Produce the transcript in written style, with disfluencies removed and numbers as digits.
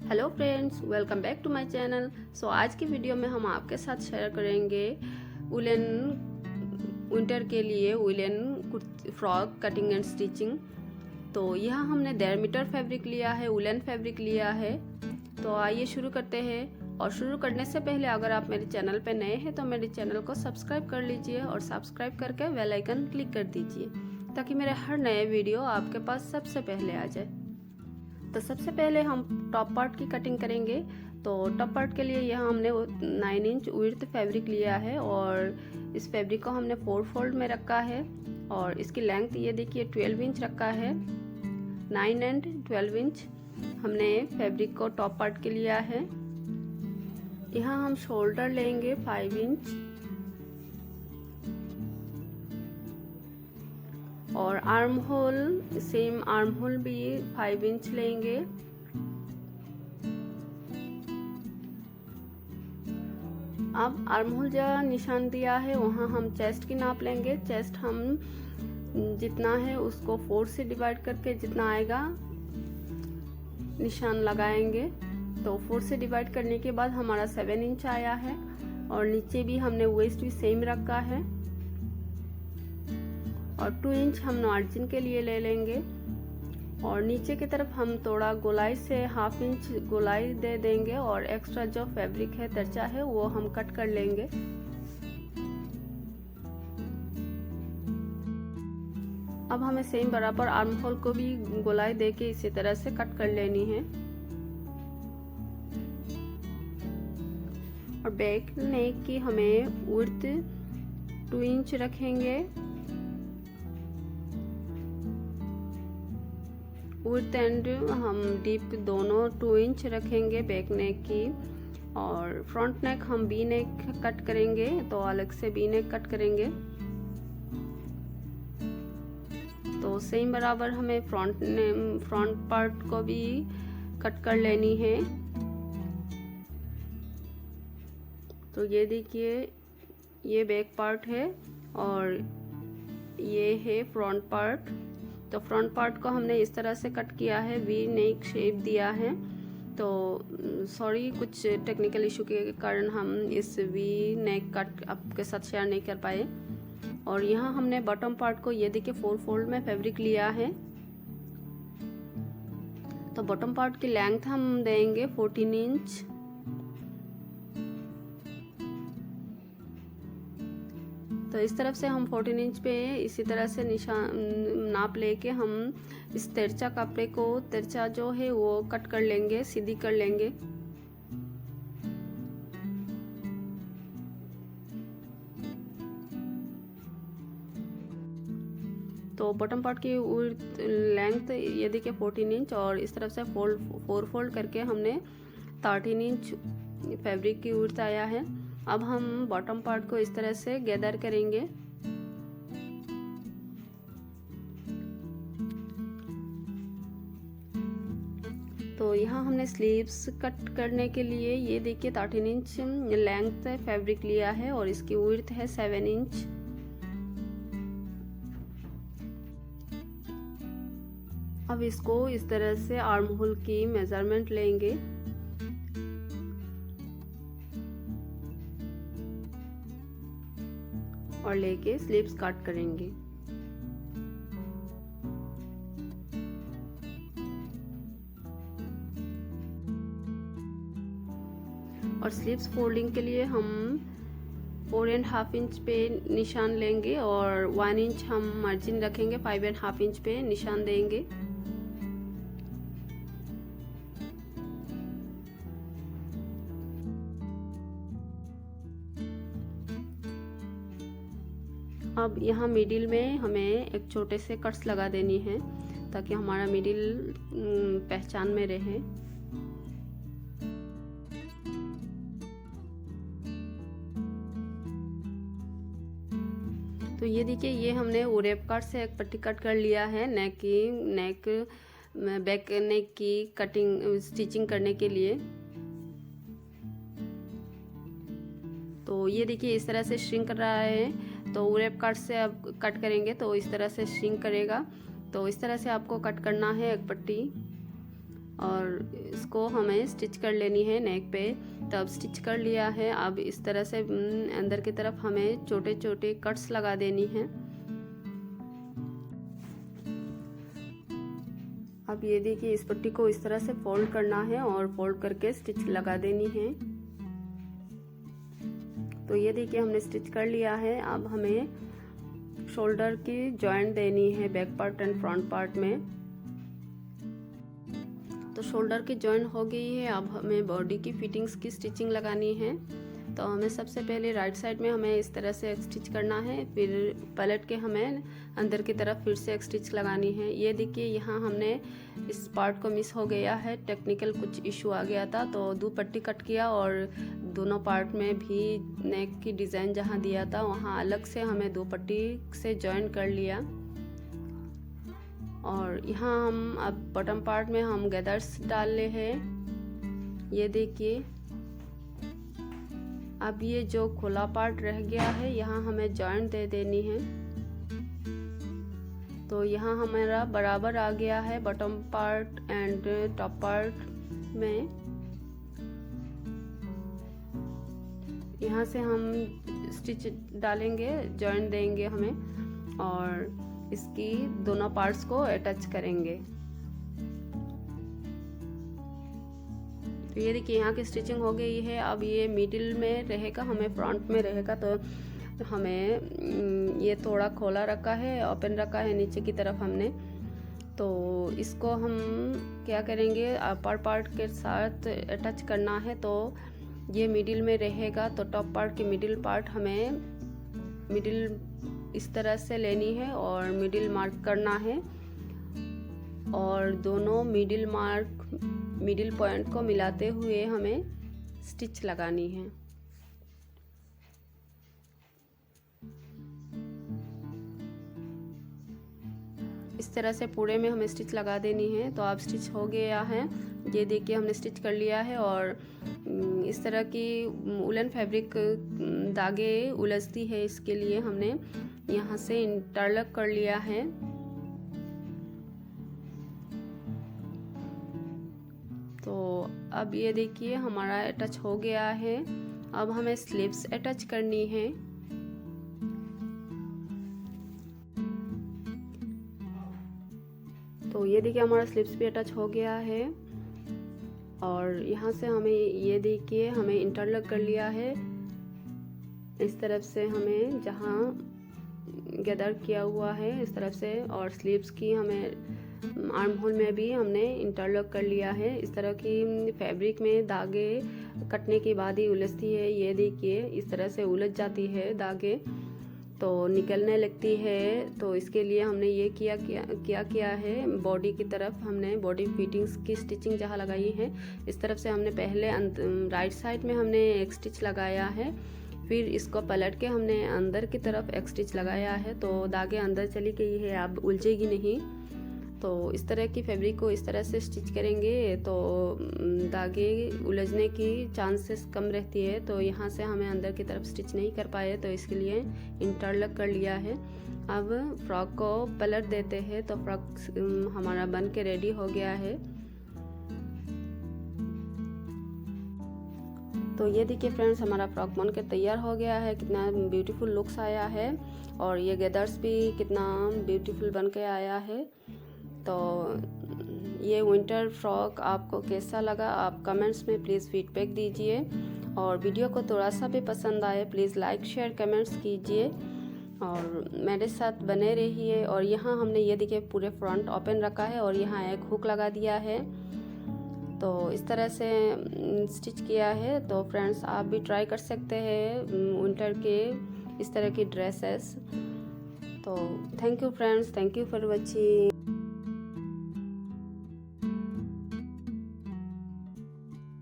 Hello friends, welcome back to my channel. आज की video में हम आपके साथ शेयर करेंगे वुलन विंटर के लिए woollen frock cutting and stitching. तो यह हमने 1.5 मीटर फैब्रिक लिया है, वुलन फैब्रिक लिया है। तो आइए शुरू करते हैं। और शुरू करने से पहले अगर आप मेरे चैनल पर नए हैं तो मेरे चैनल को सब्सक्राइब कर लीजिए और सब्सक्राइब करके बेल आइकन क्लिक कर दीजिए ताकि मेरे हर नए वीडियो आपके पास सबसे पहले आ जाए। तो सबसे पहले हम टॉप पार्ट की कटिंग करेंगे। तो टॉप पार्ट के लिए यहाँ हमने 9 इंच विड्थ फैब्रिक लिया है और इस फैब्रिक को हमने 4 फोल्ड में रखा है और इसकी लेंथ ये देखिए 12 इंच रखा है। 9 एंड 12 इंच हमने फैब्रिक को टॉप पार्ट के लिया है। यहाँ हम शोल्डर लेंगे 5 इंच और arm hole same arm hole भी 5 इंच लेंगे। अब आर्म होल जहाँ निशान दिया है वहाँ हम चेस्ट की नाप लेंगे। चेस्ट हम जितना है उसको 4 से डिवाइड करके जितना आएगा निशान लगाएंगे। तो 4 से डिवाइड करने के बाद हमारा 7 इंच आया है और नीचे भी हमने वेस्ट भी सेम रखा है और 2 इंच हम मार्जिन के लिए ले लेंगे और नीचे की तरफ हम थोड़ा गोलाई से 1/2 इंच गोलाई दे देंगे और एक्स्ट्रा जो फैब्रिक है तिरछा है वो हम कट कर लेंगे। अब हमें सेम बराबर आर्म होल को भी गोलाई देके इसी तरह से कट कर लेनी है। और बैक नेक की हमें विड्थ 2 इंच रखेंगे। विड्थ एंड हम डीप दोनों 2 इंच रखेंगे बैक नेक की। और फ्रंट नेक हम वी नेक कट करेंगे तो अलग से वी नेक कट करेंगे। तो सेम बराबर हमें फ्रंट पार्ट को भी कट कर लेनी है। तो ये देखिए ये बैक पार्ट है और ये है फ्रंट पार्ट। तो फ्रंट पार्ट को हमने इस तरह से कट किया है, वी नेक शेप दिया है। तो सॉरी कुछ टेक्निकल इशू के कारण हम इस वी नेक कट आपके साथ शेयर नहीं कर पाए। और यहाँ हमने बॉटम पार्ट को ये देखिए 4 फोल्ड में फैब्रिक लिया है। तो बॉटम पार्ट की लेंथ हम देंगे 14 इंच। तो इस तरफ से हम 14 इंच पे इसी तरह से निशान नाप लेके हम इस तिरछा कपड़े को तिरछा जो है वो कट कर लेंगे, सीधी कर लेंगे। तो बॉटम पार्ट की लेंथ ये देखिए 14 इंच और इस तरफ से 4 फोल्ड करके हमने 13 इंच फैब्रिक की विड्थ आया है। अब हम बॉटम पार्ट को इस तरह से गैदर करेंगे। तो यहाँ हमने स्लीव्स कट करने के लिए ये देखिए 13 इंच लेंथ फैब्रिक लिया है और इसकी विड्थ है 7 इंच। अब इसको इस तरह से आर्म होल की मेजरमेंट लेंगे और लेके स्लीव्स कट करेंगे। और स्लीव्स फोल्डिंग के लिए हम 4.5 इंच पे निशान लेंगे और 1 इंच हम मार्जिन रखेंगे। 5.5 इंच पे निशान देंगे। अब यहाँ मिडिल में हमें एक छोटे से कट्स लगा देनी है ताकि हमारा मिडिल पहचान में रहे। तो ये देखिए ये हमने ओरेप कट से एक पट्टी कट कर लिया है बैक नेक की कटिंग स्टिचिंग करने के लिए। तो ये देखिए इस तरह से श्रिंक कर रहा है। तो ओरेप कट से अब कट करेंगे तो इस तरह से श्रिंक करेगा। तो इस तरह से आपको कट करना है एक पट्टी। और इसको हमें स्टिच कर लेनी है नेक पे। तो अब स्टिच कर लिया है। अब इस तरह से अंदर की तरफ हमें छोटे छोटे कट्स लगा देनी है। अब ये देखिए, इस पट्टी को इस तरह से फोल्ड करना है और फोल्ड करके स्टिच लगा देनी है। तो ये देखिए, हमने स्टिच कर लिया है। अब हमें शोल्डर की जॉइंट देनी है back part and front part में। तो शोल्डर की जॉइंट हो गई है। अब हमें बॉडी की फिटिंग्स की स्टिचिंग लगानी है। तो हमें सबसे पहले राइट साइड में हमें इस तरह से एक स्टिच करना है, फिर पलट के हमें अंदर की तरफ फिर से एक स्टिच लगानी है। ये देखिए, यहाँ हमने इस पार्ट को मिस हो गया है, टेक्निकल कुछ इशू आ गया था, तो 2 पट्टी कट किया और दोनों पार्ट में भी नेक की डिज़ाइन जहाँ दिया था वहाँ अलग से हमें 2 पट्टी से जॉइन कर लिया। और यहाँ हम अब बॉटम पार्ट में हम गैदर्स डाल ले हैं। ये देखिए, अब ये जो खुला पार्ट रह गया है यहाँ हमें जॉइंट दे देनी है। तो यहाँ हमारा बराबर आ गया है bottom part and top part में। यहाँ से हम स्टिच डालेंगे, जॉइंट देंगे हमें और इसकी दोनों पार्ट्स को अटैच करेंगे। तो ये देखिए, यहाँ की स्टिचिंग हो गई है। अब ये मिडिल में रहेगा, हमें फ्रंट में रहेगा। तो हमें ये थोड़ा खोला रखा है, ओपन रखा है नीचे की तरफ हमने। तो इसको हम क्या करेंगे, अपर पार्ट के साथ अटैच करना है। तो ये मिडिल में रहेगा। तो टॉप पार्ट की मिडिल पार्ट हमें मिडिल इस तरह से लेनी है और मिडिल मार्क करना है और दोनों मिडिल पॉइंट को मिलाते हुए हमें स्टिच लगानी है। इस तरह से पूरे में हमें स्टिच लगा देनी है। तो अब स्टिच हो गया है। ये देखिए, हमने स्टिच कर लिया है और इस तरह की वुलन फैब्रिक धागे उलझती है, इसके लिए हमने यहाँ से इंटरलॉक कर लिया है। तो अब ये देखिए, हमारा अटैच हो गया है। अब हमें स्लीव्स अटैच करनी है। तो ये देखिए, हमारा स्लीव्स भी अटैच हो गया है और यहाँ से हमें ये देखिए, हमें इंटरलॉक कर लिया है इस तरफ से, हमें जहाँ गैदर किया हुआ है इस तरफ से, और स्लीव्स की हमें आर्म होल में भी हमने इंटरलॉक कर लिया है। इस तरह की फैब्रिक में धागे कटने के बाद ही उलझती है। ये देखिए, इस तरह से उलझ जाती है धागे, तो निकलने लगती है। तो इसके लिए हमने ये किया है, बॉडी की तरफ हमने बॉडी फिटिंग्स की स्टिचिंग जहाँ लगाई है, इस तरफ से हमने पहले राइट साइड में हमने एक स्टिच लगाया है, फिर इसको पलट के हमने अंदर की तरफ एक स्टिच लगाया है। तो धागे अंदर चली गई है, अब उलझेगी नहीं। तो इस तरह की फैब्रिक को इस तरह से स्टिच करेंगे तो धागे उलझने की चांसेस कम रहती है। तो यहाँ से हमें अंदर की तरफ स्टिच नहीं कर पाए, तो इसके लिए इंटरलॉक कर लिया है। अब फ्रॉक को पलट देते हैं। तो फ्रॉक हमारा बन के रेडी हो गया है। तो ये देखिए फ्रेंड्स, हमारा फ्रॉक बन के तैयार हो गया है। कितना ब्यूटीफुल लुक्स आया है और ये गैदर्स भी कितना ब्यूटीफुल बन के आया है। तो ये विंटर फ्रॉक आपको कैसा लगा, आप कमेंट्स में प्लीज़ फीडबैक दीजिए और वीडियो को थोड़ा सा भी पसंद आए प्लीज़ लाइक शेयर कमेंट्स कीजिए और मेरे साथ बने रहिए। और यहाँ हमने ये देखिए पूरे फ्रंट ओपन रखा है और यहाँ एक हुक लगा दिया है। तो इस तरह से स्टिच किया है। तो फ्रेंड्स, आप भी ट्राई कर सकते हैं विंटर के इस तरह की ड्रेसेस। तो thank you friends, thank you for watching.